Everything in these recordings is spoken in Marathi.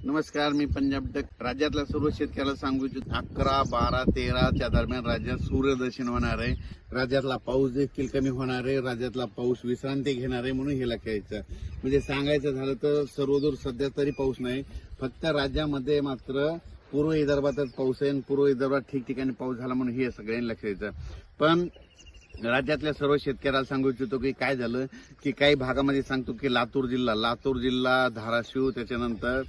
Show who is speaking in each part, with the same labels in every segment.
Speaker 1: नमस्कार, मी पंजाब डक. राज्यातल्या सर्व शेतकऱ्याला सांगू इच्छितो 11, 12, 13च्या दरम्यान राज्यात सूर्यदर्शन होणार आहे. राज्यातला पाऊस देखील कमी होणार आहे. राज्यातला पाऊस विश्रांती घेणार आहे, म्हणून हे लक्षात घ्यायचं. म्हणजे सांगायचं झालं तर सर्वदूर सध्या तरी पाऊस नाही. फक्त राज्यामध्ये मात्र पूर्व विदर्भातच पाऊस आहे आणि पूर्व विदर्भात ठिकठिकाणी पाऊस झाला, म्हणून हे सगळ्यांनी लक्षात घ्यायचं. पण राज्यातल्या सर्व शेतकऱ्याला सांगू इच्छितो की काय झालं की काही भागामध्ये सांगतो की लातूर जिल्हा, धाराशिव, त्याच्यानंतर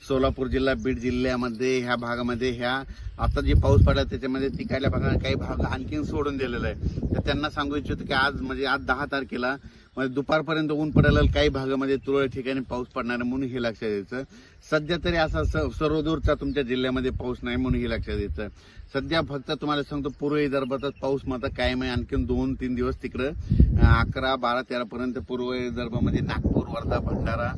Speaker 1: सोलापूर जिल्हा, बीड जिल्ह्यामध्ये ह्या भागामध्ये ह्या आता जे पाऊस पडला त्याच्यामध्ये तिकडल्या भागात काही भाग आणखीन सोडून दिलेला आहे. तर त्यांना सांगू इच्छितो की आज 10 तारखेला म्हणजे दुपारपर्यंत ऊन पडेल, काही भागामध्ये तुरळक ठिकाणी पाऊस पडणार आहे, म्हणून हे लक्षात द्यायचं. सध्या तरी असा सर्वदूरचा तुमच्या जिल्ह्यामध्ये पाऊस नाही, म्हणून हे लक्षात द्यायचं. सध्या फक्त तुम्हाला सांगतो पूर्व विदर्भातच पाऊस मात्र कायम आहे. आणखीन 2-3 दिवस तिकडं 11, 12, 13 पर्यंत पूर्व विदर्भामध्ये नागपूर, वर्धा, भंडारा,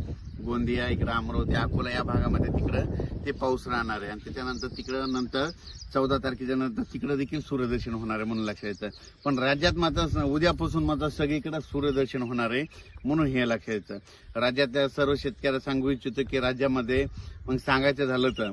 Speaker 1: गोंदिया, इकडं अमरावती, अकोला या भागामध्ये तिकडं ते पाऊस राहणार आहे. आणि त्याच्यानंतर तिकडं नंतर 14 तारखेच्या नंतर तिकडं देखील सूर्यदर्शन होणार आहे, म्हणून लक्षात येतं. पण राज्यात मात्र उद्यापासून मात्र सगळीकडे सूर्यदर्शन होणार आहे, म्हणून हे लक्षात येतं. राज्यातल्या सर्व शेतकऱ्याला सांगू इच्छितो की राज्यामध्ये मग सांगायचं झालं तर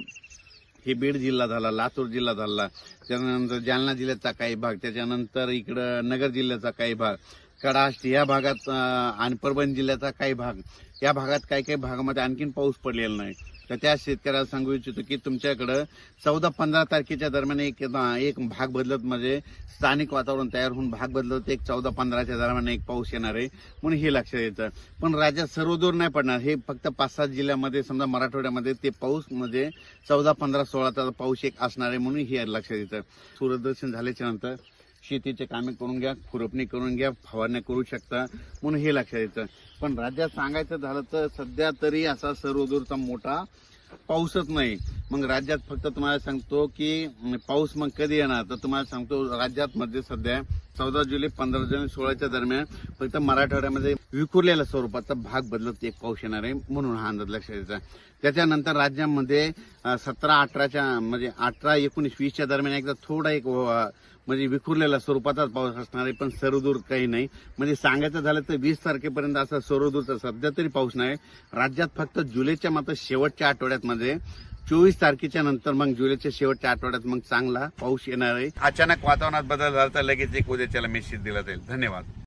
Speaker 1: हे बीड जिल्हा झाला, लातूर जिल्हा झाला, त्यानंतर जालना जिल्ह्याचा काही भाग, त्याच्यानंतर इकडं नगर जिल्ह्याचा काही भाग, कडाष्ट या भागात आणि परभणी जिल्ह्याचा काही भाग, या भागात काही भागामध्ये आणखीन पाऊस पडलेला नाही. तर त्या शेतकऱ्याला सांगू इच्छितो की तुमच्याकडं 14-15 तारखेच्या दरम्यान एक भाग बदलत म्हणजे स्थानिक वातावरण तयार होऊन भाग बदलत 14-15च्या दरम्यान एक पाऊस येणार आहे, म्हणून हे लक्षात येतं. पण राज्यात सर्वदूर नाही पडणार. हे फक्त 5-7 जिल्ह्यामध्ये समजा मराठवाड्यामध्ये ते पाऊस म्हणजे 14, 15, 16चा पाऊस एक असणार आहे, म्हणून हे लक्षात येतं. सूर्यदर्शन झाल्याच्या नंतर शेतीचे कामे करून घ्या, खुरपणी करून घ्या, फवारण्या करू शकता, म्हणून हे लक्षात येतं. पण राज्यात सांगायचं झालं तर सध्या तरी असा सर्वदूरचा मोठा पाऊसच नाही. मग राज्यात फक्त तुम्हाला सांगतो की पाऊस मग कधी येणार, तर तुम्हाला सांगतो राज्यात मध्ये सध्या 14 जुलै, 15 जुलै, 16च्या दरम्यान फक्त मराठवाड्यामध्ये विखुरलेल्या स्वरूपाचा भाग बदलत एक पाऊस येणार आहे, म्हणून हा अंदाज लक्षात यायचा. त्याच्यानंतर राज्यामध्ये 17, 18च्या म्हणजे 18, 19, 20च्या दरम्यान एकदा थोडा एक म्हणजे विखुरलेल्या स्वरूपाचाच पाऊस असणार आहे, पण सर्वदूर काही नाही. म्हणजे सांगायचं झालं तर 20 तारखेपर्यंत असा सर्वदूरचा सध्या तरी पाऊस नाही. राज्यात फक्त जुलैच्या मात्र शेवटच्या आठवड्यात मध्ये 24 तारखेच्या नंतर मग जुलैच्या शेवटच्या आठवड्यात मग चांगला पाऊस येणार आहे. अचानक वातावरणात बदल झाला तर लगेच एक उद्याच्याला मेसेज दिला जाईल. धन्यवाद.